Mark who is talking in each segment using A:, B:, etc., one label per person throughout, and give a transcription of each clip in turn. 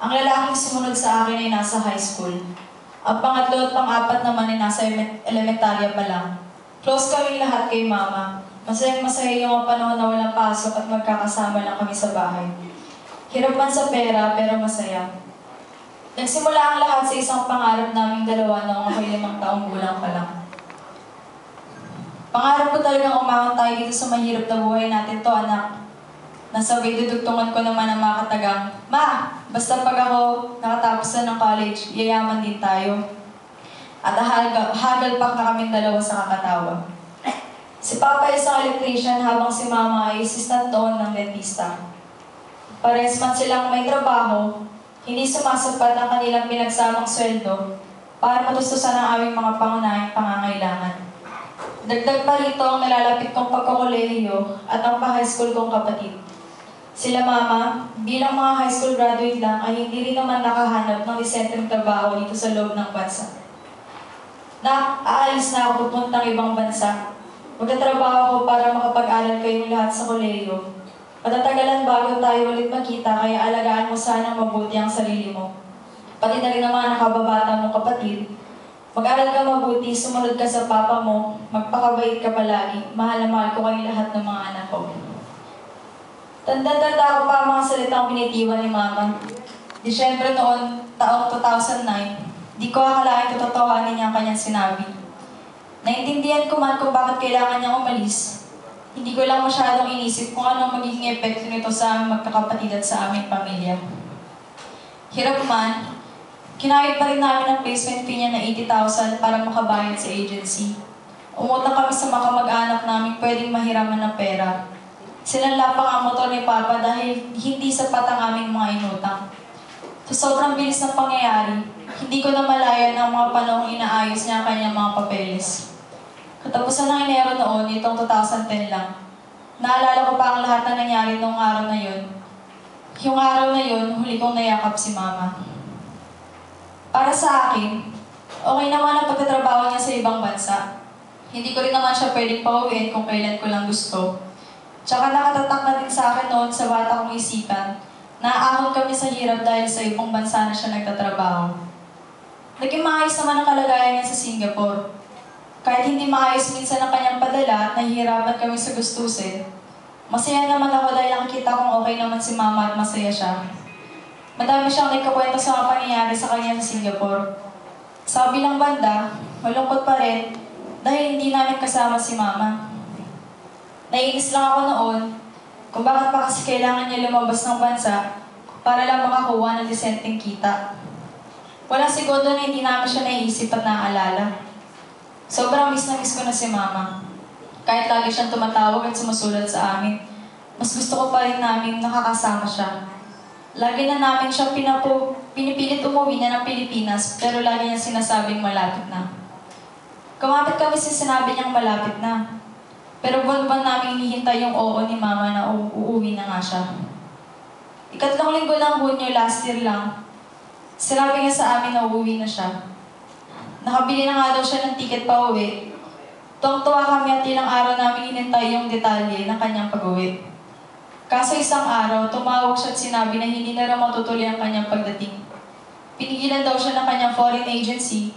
A: Ang lalaking sumunod sa akin ay nasa high school. Ang pangatlo at pang-apat naman ay nasa elementarya pa lang. Close kaming lahat kay Mama. Masayang-masaya yung panahon na walang pasok at magkakasama lang kami sa bahay. Hirap man sa pera, pero masaya. Nagsimula ang lahat sa isang pangarap naming dalawa noong ako'y 5 taong gulang pa lang. Pangarap ko talagang umahon tayo dito sa mahirap na buhay natin to, anak. Nasabay dudugtungan ko naman ang mga katagang, Ma, basta pag ako nakatapos na ng college, yayaman din tayo. At hagal pa na kaming dalawa sa kakatawa. Si Papa ay isang electrician habang si Mama ay assistant doon ng dentista. Parehas man silang may trabaho, hindi sumasapat ang kanilang pinagsamang sweldo para matustusan ang aming mga pangunahing pangangailangan. Dagdag pa rito ang nalalapit kong pagkakolehiyo at ang pa-high school kong kapatid. Sila Mama, bilang mga high school graduate lang, ay hindi rin naman nakahanap ng disenteng trabaho dito sa loob ng bansa. Aalis na ako pupuntang ibang bansa. Magtatrabaho ako para makapag-aral kayong lahat sa kolehiyo. Matatagalan bago tayo ulit magkita, kaya alagaan mo sana mabuti ang sarili mo. Pati na rin ang mga nakababata mong kapatid. Mag-aral ka mabuti, sumunod ka sa papa mo, magpakabait ka palagi, mahal na mahal ko kayong lahat ng mga anak ko. Tanda-tanda ko pa ang mga salitang binitiwan ni Mama. Disyembre noon, taong 2009, di ko akalain tototohanin niya ang kanyang sinabi. Naintindihan ko man kung bakit kailangan niyang umalis. Hindi ko lang masyadong inisip kung anong magiging epekto nito sa aming magkakapatid at sa aming pamilya. Hirap man, kinayod pa rin namin ang placement fee niya na 80,000 para makabayad sa agency. Umutang kami sa mga kamag-anak namin pwedeng mahiraman ng pera. Sinanla pa ang motor ni Papa dahil hindi sapat ang aming mga inutang. Sa sobrang bilis ng pangyayari, hindi ko na malaya ng mga panahong inaayos niya ang kanyang mga papeles. Katapusan ng Enero noon, itong 2010 lang, naalala ko pa ang lahat na nangyari noong araw na yun. Yung araw na yun, huli kong nayakap si Mama. Para sa akin, okay naman ang pagtatrabaho niya sa ibang bansa. Hindi ko rin naman siya pwedeng pauwiin kung kailan ko lang gusto. Tsaka nakatatak na din sa akin noon sa bata kong isipan, naahon kami sa hirap dahil sa ibang bansa na siya nagtatrabaho. Naging maayos naman ang kalagayan niya sa Singapore. Kahit hindi maayos minsan ang kanyang padala, nahihirapan kami sa gustusin. Masaya naman ako dahil nakikita kong okay naman si Mama at masaya siya. Madami siyang nagkakwento sa mga pangyayari sa kanya sa Singapore. Sa kabilang banda, malungkot pa rin dahil hindi namin kasama si Mama. Naiinis lang ako noon kung bakit pa kasi kailangan niya lumabas ng bansa para lang makakuha ng disenteng kita. Walang segundo na hindi namin siya naiisip at naaalala. Sobrang miss na miss ko na si Mama. Kahit lagi siyang tumatawag at sumusulat sa amin, mas gusto ko pa rin namin nakakasama siya. Lagi na namin siyang pinipilit umuwi na ng Pilipinas, pero lagi niya sinasabing malapit na. Kumapit kami sa sinabi niyang malapit na. Pero buwan-buwan namin hinihintay yung oo ni Mama na uuwi na nga siya. Ikatlong linggo ng Hunyo last year lang, sinabi niya sa amin na uuwi na siya. Nakabili na nga daw siya ng ticket pa uwi. Tuwang-tuwa kami at ilang araw namin hinintay yung detalye ng kanyang pag-uwi. Kaso isang araw, tumawag siya at sinabi na hindi na raw matutuloy ang kanyang pagdating. Pinigilan daw siya ng kanyang foreign agency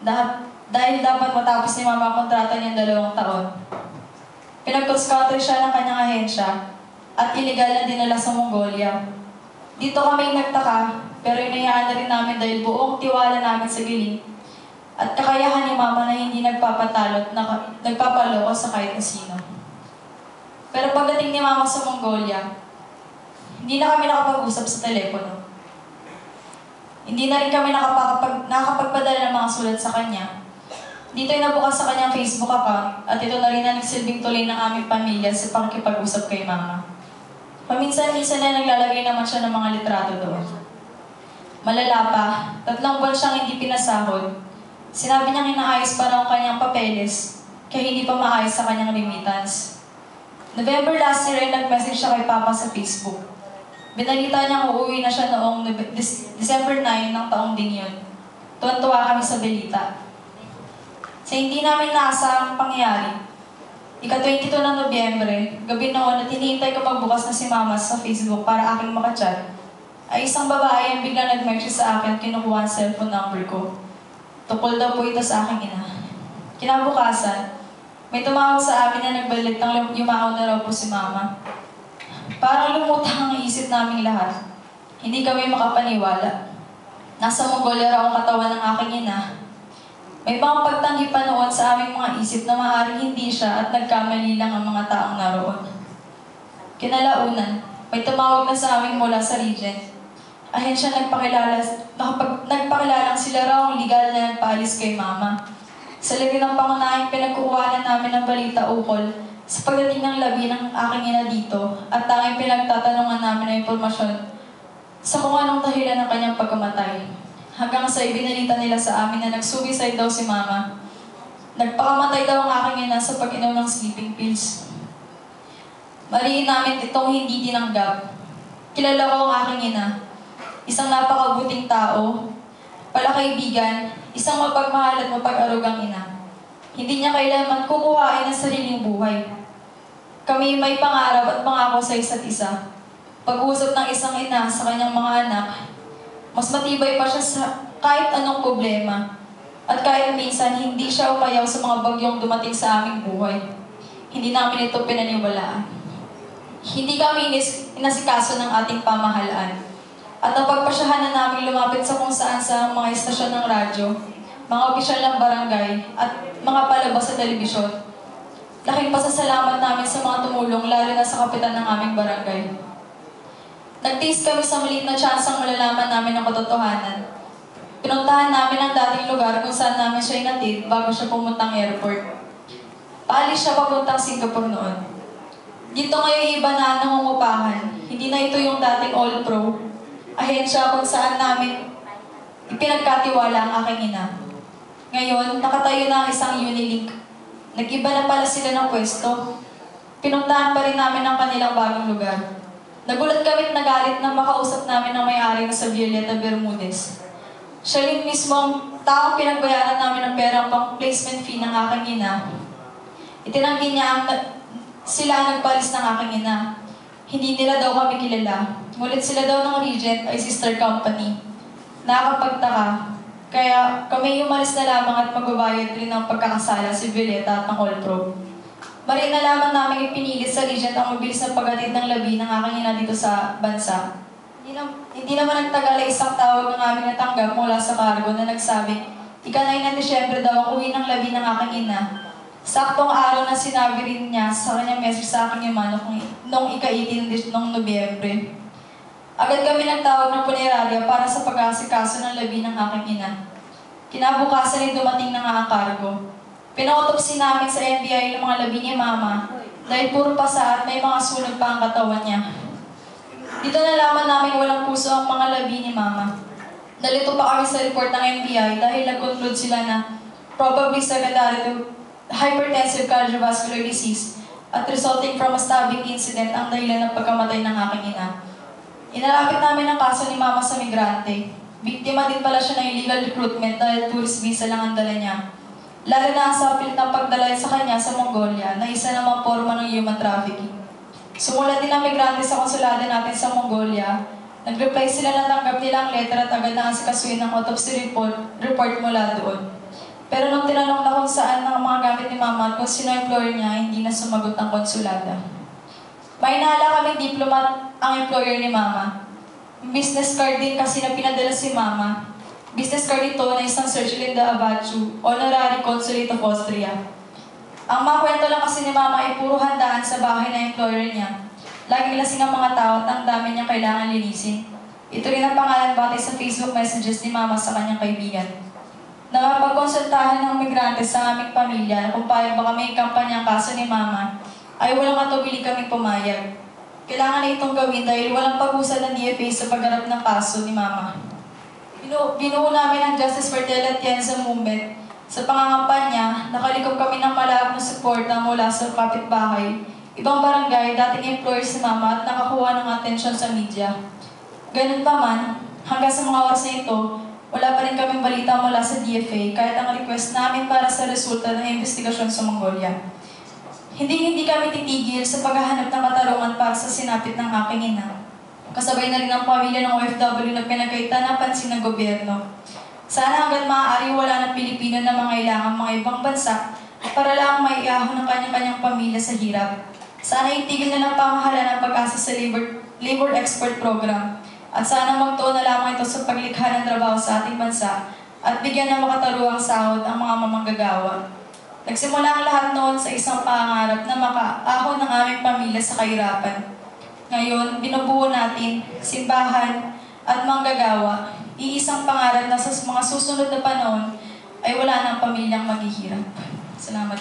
A: dahil dapat matapos ni Mama ang kontrata niyang 2 taon. Pinag-cross-country siya ng kanyang ahensya at iligal na dinala sa Mongolia. Dito kami nagtaka, pero inayaan na rin namin dahil buong tiwala namin sa giling at kakayahan ni Mama na hindi nagpapatalo at nagpapaloko sa kahit na sino. Pero pagdating ni Mama sa Mongolia, hindi na kami nakapag-usap sa telepono. Hindi na rin kami nakakapagpadala ng mga sulat sa kanya. Dito ay nabukas sa kanyang Facebook account at ito na rin ang nagsilbing tuloy ng aming pamilya sa pakikipag-usap kay Mama. Paminsan-minsan na naglalagay naman siya ng mga litrato doon. Malala pa, 3 buwan siyang hindi pinasahod. Sinabi niyang inaayos pa raw ang kanyang papeles, kaya hindi pa maayos sa kanyang remittance. November last year ay nag-message siya kay Papa sa Facebook. Binalita niyang uuwi na siya noong December 9 ng taong din yun. Tuwan-tuwa kami sa balita. Sa hindi namin naasahang pangyayari, ika-22 ng Nobyembre, gabi noon at hinihintay ko magbukas na si Mama sa Facebook para aking makachat, ay isang babae ang biglang nag-message sa akin at kinukuha ang cellphone number ko. Tukol daw po ito sa aking ina. Kinabukasan, may tumawag sa amin na nagbalit ng yumao na raw po si Mama. Parang lumutang ang isip naming lahat. Hindi kami makapaniwala. Nasa Mongolia raw ang katawan ng aking ina. May mga pagtanggi pa noon sa aming mga isip na maaaring hindi siya at nagkamali lang ang mga taong naroon. Kinalaunan, may tumawag na sa amin mula sa Regent. Ahensya nagpakilalang sila raw ang legal na nagpaalis kay Mama. Sa labi ng pangunahing pinagkukuhanan namin ng balita ukol sa pagdating ng labi ng aking ina dito at tanging pinagtatanungan namin ng impormasyon sa kung anong dahilan ng kanyang pagkamatay. Hanggang sa ibinalita nila sa amin na nag-suicide daw si Mama. Nagpakamatay daw ang aking ina sa pag-inom ng sleeping pills. Mariin namin itong hindi tinanggap. Kilala ko ang aking ina. Isang napakabuting tao, palakaibigan, isang mapagmahal at mapag-arugang ina. Hindi niya kailanman kukuhain ang sariling buhay. Kami may pangarap at pangako sa isa't isa. Pag-uusap ng isang ina sa kanyang mga anak, mas matibay pa siya sa kahit anong problema. At kahit minsan, hindi siya umayaw sa mga bagyong dumating sa aming buhay. Hindi namin ito pinaniwalaan. Hindi kami inasikaso ng ating pamahalaan. At napagpasyahan na namin lumapit sa kung saan sa mga istasyon ng radyo, mga opisyal ng barangay, at mga palabas sa telebisyon. Laking pasasalamat namin sa mga tumulong, lalo na sa kapitan ng aming barangay. Nagtiis kami sa maliit na tsansang malalaman namin ang katotohanan. Pinuntahan namin ang dating lugar kung saan namin siya inatid bago siya pumuntang airport. Paalis siya papuntang Singapore noon. Dito ngayon iba na nangungupahan. Hindi na ito yung dating all-pro. Ahensya kung saan namin ipinagkatiwala ang aking ina. Ngayon, nakatayo na ang isang Unilink. Nag-iba na pala sila ng pwesto. Pinuntahan pa rin namin ang kanilang bagong lugar. Nagulat kami at nagalit na makausap namin ang may-ari na sa Violeta Bermudez. Siya rin mismo ang taong pinagbayaran namin ng perang pang placement fee ng aking ina. Itinanggi niya sila ang nagpalis ng aking ina. Hindi nila daw kami kilala. Ngunit sila daw ng Regent ay sister company. Nakakapagtaka. Kaya kami umalis na lamang at magbabayad rin ng pagkakasala si Violeta at ng All Pro. Marin na lamang namin ipinilit sa Regent ang mabilis na paghatid ng labi ng aking ina dito sa bansa. Hindi naman nagtagal ay isang tawag ng aming natanggap mula sa cargo na nagsabi, ika-9 ng Disyembre daw ang uwi ng labi ng aking ina. Saktong araw na sinabi rin niya sa kanyang message sa aking ima noong ika-18 ng Nobyembre. Agad kami nagtawag ng punerarya para sa pag-aasikaso ng labi ng aking ina. Kinabukasan ay dumating na nga ang cargo. Pinautopsi namin sa NBI yung mga labi ni Mama dahil puro pasa at may mga sunog pa ang katawan niya. Dito nalaman namin walang puso ang mga labi ni Mama. Nalito pa kami sa report ng NBI dahil nag-conclude sila na probably secondary to hypertensive cardiovascular disease at resulting from a stabbing incident ang dahilan ng pagkamatay ng aking ina. Inalapit namin ang kaso ni Mama sa migrante. Biktima din pala siya ng illegal recruitment dahil tourist visa lang ang dala niya. Lalo na sa pilit ng pagdala sa kanya sa Mongolia na isa namang forma ng human trafficking. Sumulat din ang migrante sa konsulado natin sa Mongolia. Nag-reply sila na tanggap nila ang letter at agad na asikasuhin ng autopsy report mula doon. Pero nung tinanong na kung saan ang mga gamit ni Mama at kung sino employer niya, hindi na sumagot ang konsulada. May nahala kaming diplomat ang employer ni Mama. Business card din kasi na pinadala si Mama. Business card ito na isang Sir Linda Abachu, Honorary Consulate of Austria. Ang mga kwento lang kasi ni Mama ay puro handaan sa bahay na employer niya. Laging lasing ang mga tao at ang dami niyang kailangan linisin. Ito rin ang pangalan batay sa Facebook messages ni Mama sa kanyang kaibigan. Nakapagkonsultahan ng migrante sa aming pamilya kung paano baka may kampanyang kaso ni Mama, ay walang matubili kaming pumayag. Kailangan na itong gawin dahil walang pag-usad ng DFA sa pagharap ng kaso ni Mama. Binuo namin ang Justice for Tel Atienza movement. Sa pangangampanya, nakalikom kami ng malawak na suporta mula sa kapitbahay, ibang barangay, dating employer si Mama at nakakuha ng atensyon sa media. Ganun pa man, hanggang sa mga oras na ito, wala pa rin kaming balita mula sa DFA kahit ang request namin para sa resulta ng investigasyon sa Mongolia. Hindi kami titigil sa paghahanap ng katarungan para sa sinapit ng aking ina. kasabay na rin ang pamilya ng OFW na pinagkaitan ng pansin ng gobyerno. Sana hanggang maaari wala ng Pilipino na mangailangan mga ibang bansa para lang maiahon ng kanyang-kanyang pamilya sa hirap. Sana itigil na ng pamahalaan ang pag-asa sa labor export program at sana magtuon na lamang ito sa paglikha ng trabaho sa ating bansa at bigyan ng makataruang sahod ang mga mamanggagawa. Nagsimula ang lahat noon sa isang pangarap na makaahon ng aming pamilya sa kahirapan. Ngayon, binubuo natin, simbahan at manggagawa, iisang pangarap na sa mga susunod na panahon ay wala ng pamilyang maghihirap. Salamat.